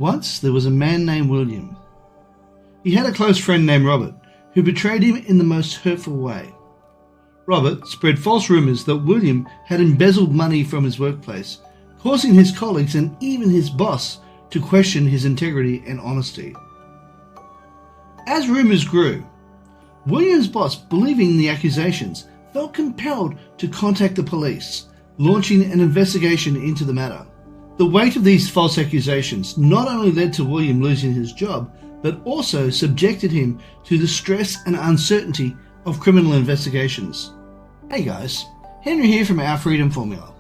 Once there was a man named William. He had a close friend named Robert, who betrayed him in the most hurtful way. Robert spread false rumours that William had embezzled money from his workplace, causing his colleagues and even his boss to question his integrity and honesty. As rumours grew, William's boss, believing the accusations, felt compelled to contact the police, launching an investigation into the matter. The weight of these false accusations not only led to William losing his job, but also subjected him to the stress and uncertainty of criminal investigations. Hey guys, Henry here from Our Freedom Formula.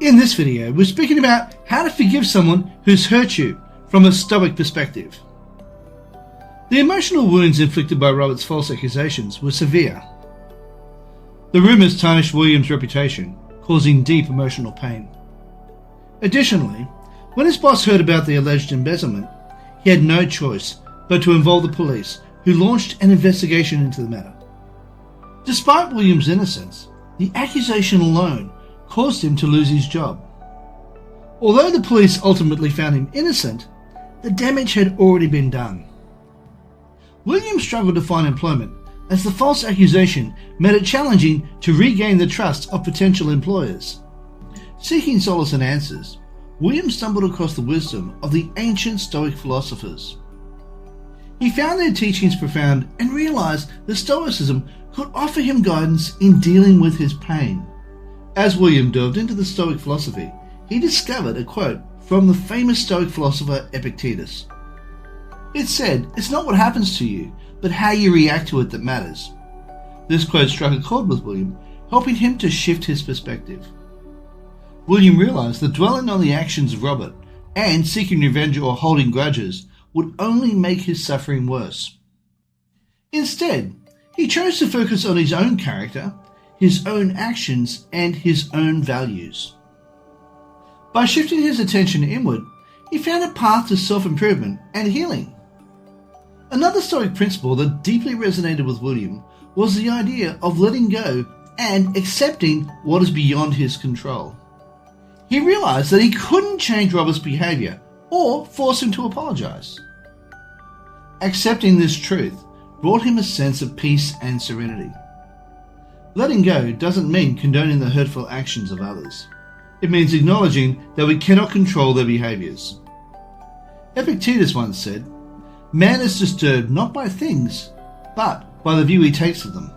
In this video, we're speaking about how to forgive someone who's hurt you from a Stoic perspective. The emotional wounds inflicted by Robert's false accusations were severe. The rumours tarnished William's reputation, causing deep emotional pain. Additionally, when his boss heard about the alleged embezzlement, he had no choice but to involve the police, who launched an investigation into the matter. Despite William's innocence, the accusation alone caused him to lose his job. Although the police ultimately found him innocent, the damage had already been done. William struggled to find employment, as the false accusation made it challenging to regain the trust of potential employers. Seeking solace and answers, William stumbled across the wisdom of the ancient Stoic philosophers. He found their teachings profound and realized that Stoicism could offer him guidance in dealing with his pain. As William delved into the Stoic philosophy, he discovered a quote from the famous Stoic philosopher Epictetus. It said, "It's not what happens to you, but how you react to it that matters." This quote struck a chord with William, helping him to shift his perspective. William realized that dwelling on the actions of Robert and seeking revenge or holding grudges would only make his suffering worse. Instead, he chose to focus on his own character, his own actions, and his own values. By shifting his attention inward, he found a path to self-improvement and healing. Another Stoic principle that deeply resonated with William was the idea of letting go and accepting what is beyond his control. He realized that he couldn't change Robert's behavior or force him to apologize. Accepting this truth brought him a sense of peace and serenity. Letting go doesn't mean condoning the hurtful actions of others. It means acknowledging that we cannot control their behaviors. Epictetus once said, "Man is disturbed not by things, but by the view he takes of them."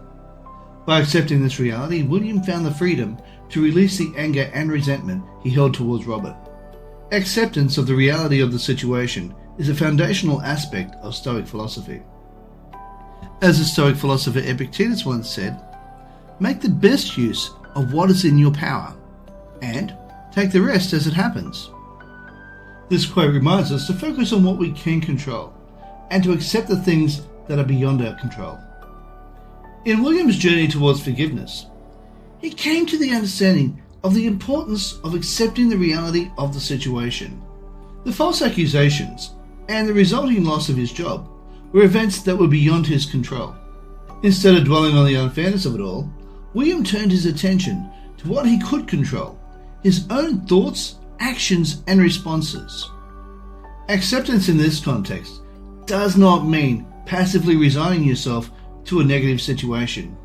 By accepting this reality, William found the freedom to release the anger and resentment he held towards Robert. Acceptance of the reality of the situation is a foundational aspect of Stoic philosophy. As the Stoic philosopher Epictetus once said, "Make the best use of what is in your power, and take the rest as it happens." This quote reminds us to focus on what we can control, and to accept the things that are beyond our control. In William's journey towards forgiveness, he came to the understanding of the importance of accepting the reality of the situation. The false accusations and the resulting loss of his job were events that were beyond his control. Instead of dwelling on the unfairness of it all, William turned his attention to what he could control, his own thoughts, actions, and responses. Acceptance in this context does not mean passively resigning yourself to a negative situation.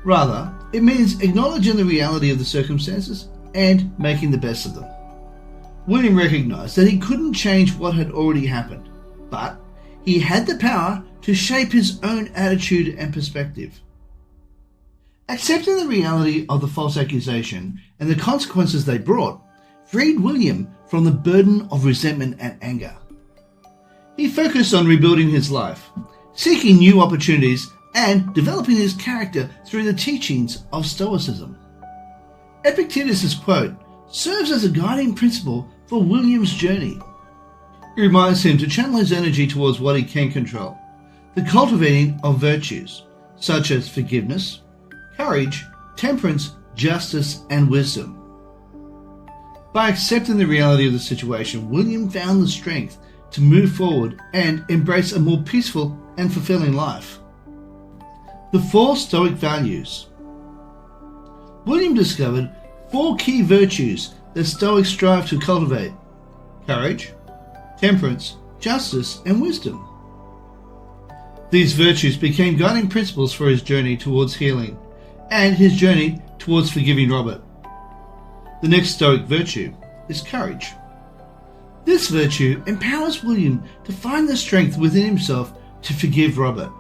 Rather, it means acknowledging the reality of the circumstances and making the best of them. William recognized that he couldn't change what had already happened, but he had the power to shape his own attitude and perspective. Accepting the reality of the false accusation and the consequences they brought freed William from the burden of resentment and anger. He focused on rebuilding his life, seeking new opportunities, and developing his character through the teachings of Stoicism. Epictetus' quote serves as a guiding principle for William's journey. It reminds him to channel his energy towards what he can control, the cultivating of virtues, such as forgiveness, courage, temperance, justice, and wisdom. By accepting the reality of the situation, William found the strength to move forward and embrace a more peaceful and fulfilling life. The 4 Stoic values. William discovered 4 key virtues that Stoics strive to cultivate: courage, temperance, justice, and wisdom. These virtues became guiding principles for his journey towards healing and his journey towards forgiving Robert. The next Stoic virtue is courage. This virtue empowers William to find the strength within himself to forgive Robert.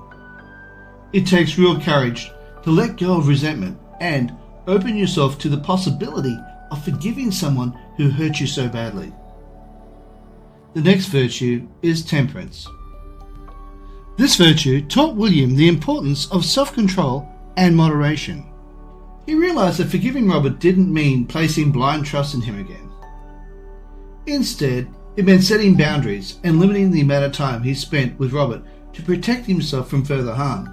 It takes real courage to let go of resentment and open yourself to the possibility of forgiving someone who hurt you so badly. The next virtue is temperance. This virtue taught William the importance of self-control and moderation. He realized that forgiving Robert didn't mean placing blind trust in him again. Instead, it meant setting boundaries and limiting the amount of time he spent with Robert to protect himself from further harm.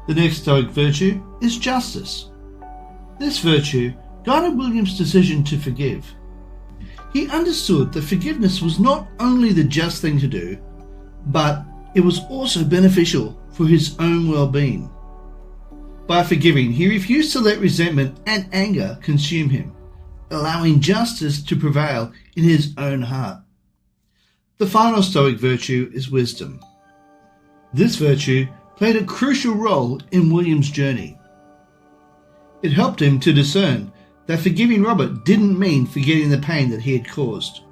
The next Stoic virtue is justice. This virtue guided William's decision to forgive. He understood that forgiveness was not only the just thing to do, but it was also beneficial for his own well-being. By forgiving, he refused to let resentment and anger consume him, allowing justice to prevail in his own heart. The final Stoic virtue is wisdom. This virtue played a crucial role in William's journey. It helped him to discern that forgiving Robert didn't mean forgetting the pain that he had caused.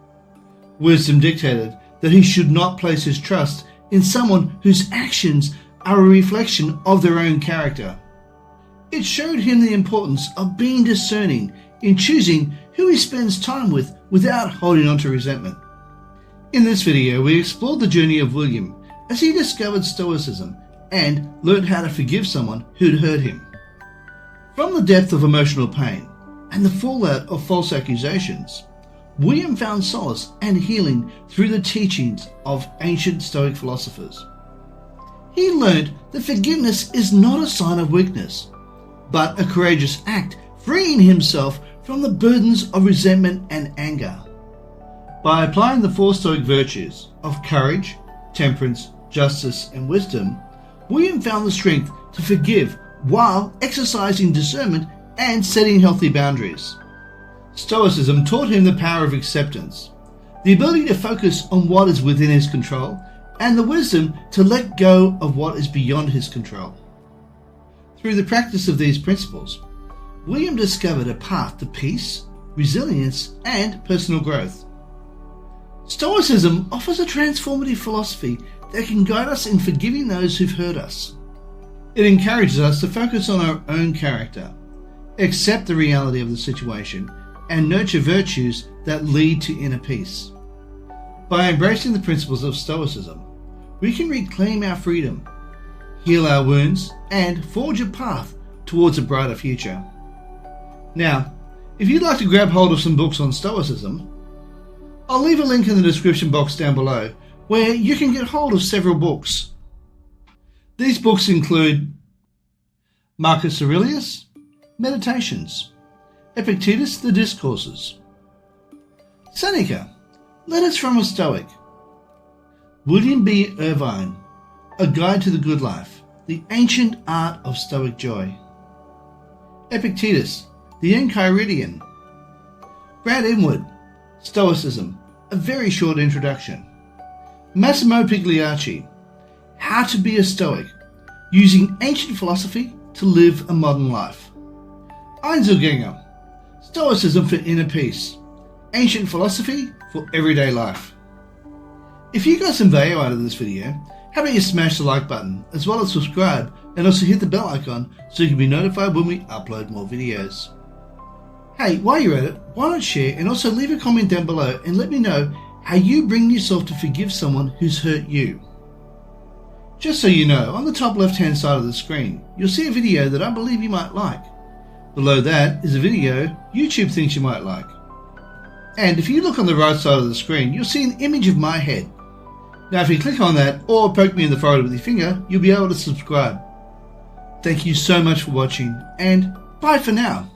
Wisdom dictated that he should not place his trust in someone whose actions are a reflection of their own character. It showed him the importance of being discerning in choosing who he spends time with without holding on to resentment. In this video, we explored the journey of William as he discovered Stoicism and learned how to forgive someone who'd hurt him. From the depth of emotional pain and the fallout of false accusations, William found solace and healing through the teachings of ancient Stoic philosophers. He learned that forgiveness is not a sign of weakness, but a courageous act freeing himself from the burdens of resentment and anger. By applying the four Stoic virtues of courage, temperance, justice, and wisdom, William found the strength to forgive while exercising discernment and setting healthy boundaries. Stoicism taught him the power of acceptance, the ability to focus on what is within his control, and the wisdom to let go of what is beyond his control. Through the practice of these principles, William discovered a path to peace, resilience, and personal growth. Stoicism offers a transformative philosophy that can guide us in forgiving those who've hurt us. It encourages us to focus on our own character, accept the reality of the situation, and nurture virtues that lead to inner peace. By embracing the principles of Stoicism, we can reclaim our freedom, heal our wounds, and forge a path towards a brighter future. Now, if you'd like to grab hold of some books on Stoicism, I'll leave a link in the description box down below where you can get hold of several books. These books include Marcus Aurelius, Meditations, Epictetus, The Discourses, Seneca, Letters from a Stoic, William B. Irvine, A Guide to the Good Life, The Ancient Art of Stoic Joy, Epictetus, The Enchiridion, Brad Inwood, Stoicism, A Very Short Introduction, Massimo Pigliacci, How to be a Stoic, Using Ancient Philosophy to Live a Modern Life, Einzelgänger, Stoicism for Inner Peace, Ancient Philosophy for Everyday Life. If you got some value out of this video, how about you smash the like button as well as subscribe and also hit the bell icon so you can be notified when we upload more videos. Hey, while you're at it, why not share and also leave a comment down below and let me know how you bring yourself to forgive someone who's hurt you. Just so you know, on the top left hand side of the screen, you'll see a video that I believe you might like. Below that is a video YouTube thinks you might like. And if you look on the right side of the screen, you'll see an image of my head. Now if you click on that or poke me in the forehead with your finger, you'll be able to subscribe. Thank you so much for watching and bye for now.